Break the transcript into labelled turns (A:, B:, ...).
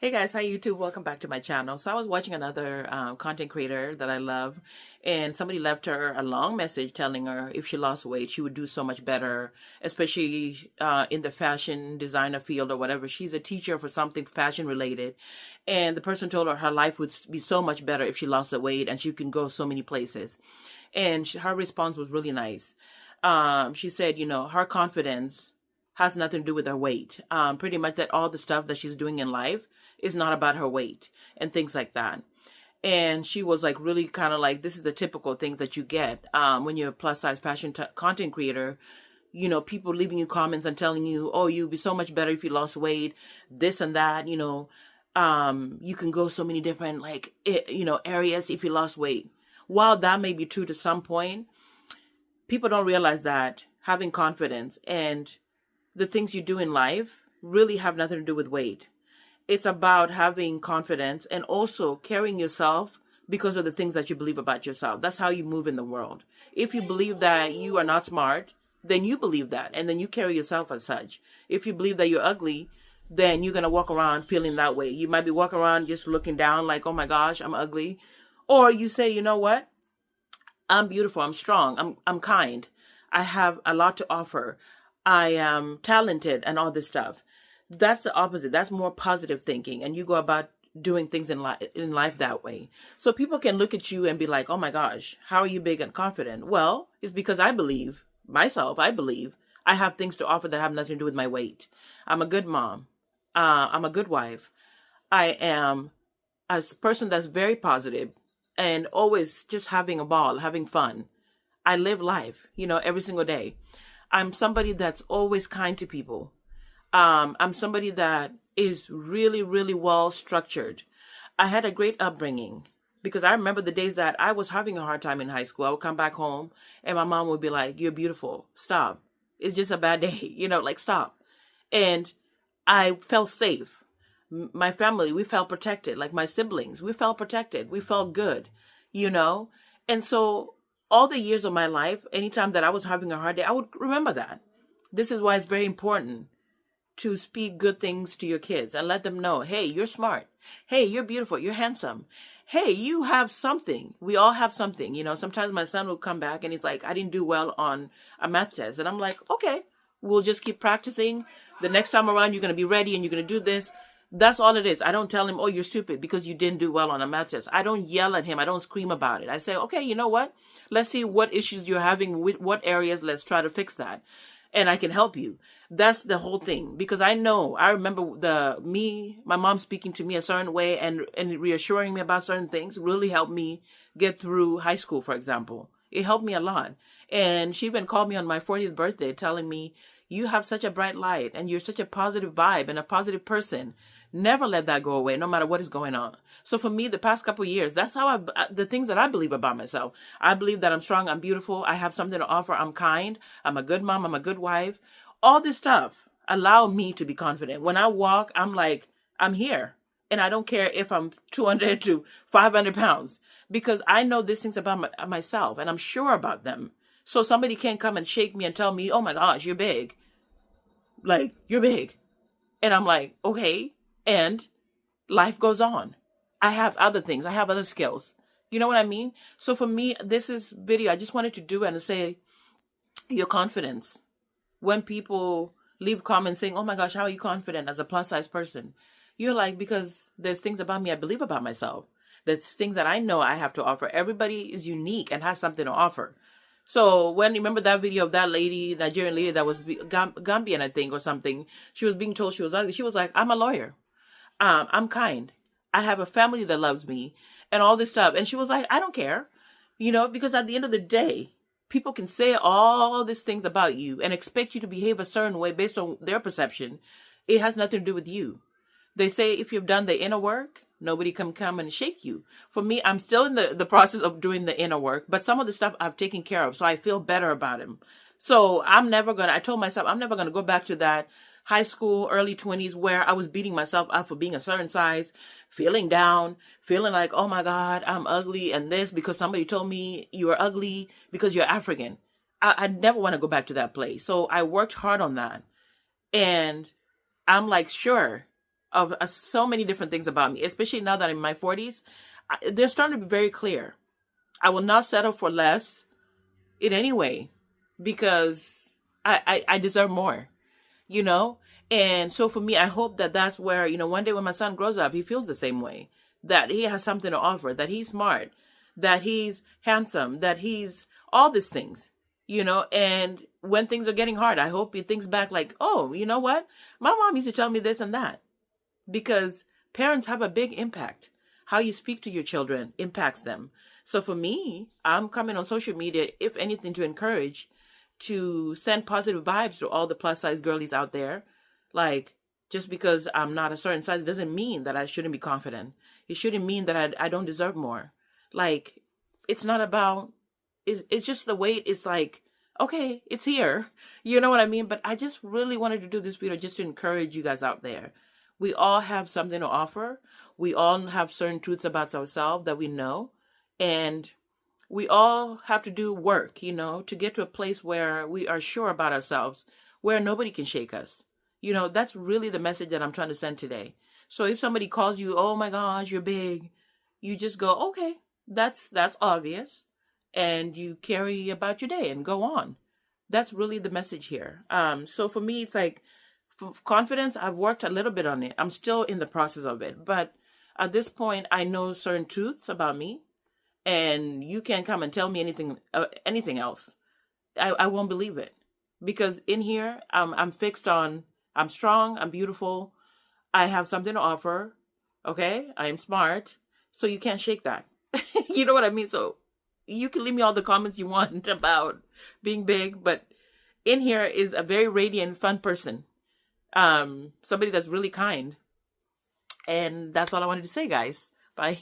A: Hey guys, hi YouTube. Welcome back to my channel. So I was watching another content creator that I love, and somebody left her a long message telling her if she lost weight, she would do so much better, especially in the fashion designer field or whatever. She's a teacher for something fashion related, and the person told her life would be so much better if she lost the weight and she can go so many places. And her response was really nice. She said, her confidence has nothing to do with her weight. Pretty much that all the stuff that she's doing in life is not about her weight and things like that. And she was like really kind of like, this is the typical things that you get when you're a plus size fashion content creator. People leaving you comments and telling you, oh, you'd be so much better if you lost weight, this and that, you can go so many different areas if you lost weight. While that may be true to some point, people don't realize that having confidence and the things you do in life really have nothing to do with weight. It's about having confidence and also carrying yourself because of the things that you believe about yourself. That's how you move in the world. If you believe that you are not smart, then you believe that, and then you carry yourself as such. If you believe that you're ugly, then you're going to walk around feeling that way. You might be walking around just looking down like, oh my gosh, I'm ugly. Or you say, you know what? I'm beautiful. I'm strong. I'm kind. I have a lot to offer. I am talented and all this stuff. That's the opposite. That's more positive thinking. And you go about doing things in life that way. So people can look at you and be like, oh my gosh, how are you big and confident? Well, it's because I believe I have things to offer that have nothing to do with my weight. I'm a good mom. I'm a good wife. I am a person that's very positive and always just having a ball, having fun. I live life, every single day. I'm somebody that's always kind to people. I'm somebody that is really, really well structured. I had a great upbringing because I remember the days that I was having a hard time in high school. I would come back home and my mom would be like, you're beautiful. Stop. It's just a bad day, stop. And I felt safe. My family, we felt protected. Like my siblings, we felt protected. We felt good, And so all the years of my life, anytime that I was having a hard day, I would remember that. This is why it's very important to speak good things to your kids and let them know, hey, you're smart. Hey, you're beautiful. You're handsome. Hey, you have something. We all have something. Sometimes my son will come back and he's like, I didn't do well on a math test. And I'm like, okay, we'll just keep practicing. The next time around, you're going to be ready and you're going to do this. That's all it is. I don't tell him, oh, you're stupid because you didn't do well on a math test. I don't yell at him. I don't scream about it. I say, okay, you know what? Let's see what issues you're having with what areas. Let's try to fix that. And I can help you. That's the whole thing. Because I remember my mom speaking to me a certain way and reassuring me about certain things really helped me get through high school, for example. It helped me a lot. And she even called me on my 40th birthday telling me, you have such a bright light and you're such a positive vibe and a positive person. Never let that go away, no matter what is going on. So for me, the past couple of years, that's how the things that I believe about myself. I believe that I'm strong, I'm beautiful, I have something to offer, I'm kind, I'm a good mom, I'm a good wife. All this stuff allow me to be confident. When I walk, I'm like, I'm here. And I don't care if I'm 200 to 500 pounds because I know these things about myself and I'm sure about them. So somebody can't come and shake me and tell me, oh my gosh, you're big. Like, you're big. And I'm like, okay. And life goes on. I have other things. I have other skills. You know what I mean? So for me, this is video. I just wanted to do it and say your confidence. When people leave comments saying, oh my gosh, how are you confident as a plus size person? You're like, because there's things about me I believe about myself. There's things that I know I have to offer. Everybody is unique and has something to offer. So when you remember that video of that lady, Nigerian lady that was Gambian, I think, or something, she was being told she was ugly. She was like, I'm a lawyer. I'm kind. I have a family that loves me and all this stuff. And she was like, I don't care, because at the end of the day, people can say all these things about you and expect you to behave a certain way based on their perception. It has nothing to do with you. They say if you've done the inner work, nobody can come and shake you. For me, I'm still in the process of doing the inner work, but some of the stuff I've taken care of, so I feel better about him. So I told myself, I'm never going to go back to that high school, early 20s, where I was beating myself up for being a certain size, feeling down, feeling like, oh my God, I'm ugly and this because somebody told me you are ugly because you're African. I never want to go back to that place. So I worked hard on that. And I'm like, sure, of so many different things about me, especially now that I'm in my 40s. They're starting to be very clear. I will not settle for less in any way because I deserve more, you know? And so for me, I hope that that's where, one day when my son grows up, he feels the same way, that he has something to offer, that he's smart, that he's handsome, that he's all these things, and when things are getting hard, I hope he thinks back like, oh, you know what? My mom used to tell me this and that, because parents have a big impact. How you speak to your children impacts them. So for me, I'm coming on social media, if anything, to encourage, to send positive vibes to all the plus size girlies out there. Like, just because I'm not a certain size doesn't mean that I shouldn't be confident. It shouldn't mean that I don't deserve more. Like, it's not about, it's just the weight. It's like, okay, it's here. You know what I mean? But I just really wanted to do this video just to encourage you guys out there. We all have something to offer. We all have certain truths about ourselves that we know. And we all have to do work, to get to a place where we are sure about ourselves, where nobody can shake us. That's really the message that I'm trying to send today. So if somebody calls you, oh my gosh, you're big, you just go, okay, that's obvious. And you carry about your day and go on. That's really the message here. So for me, it's like, for confidence, I've worked a little bit on it. I'm still in the process of it. But at this point, I know certain truths about me. And you can't come and tell me anything else. I won't believe it. Because in here, I'm fixed on, I'm strong, I'm beautiful, I have something to offer, okay? I am smart. So you can't shake that. You know what I mean? So you can leave me all the comments you want about being big. But in here is a very radiant, fun person. Somebody that's really kind. And that's all I wanted to say, guys. Bye.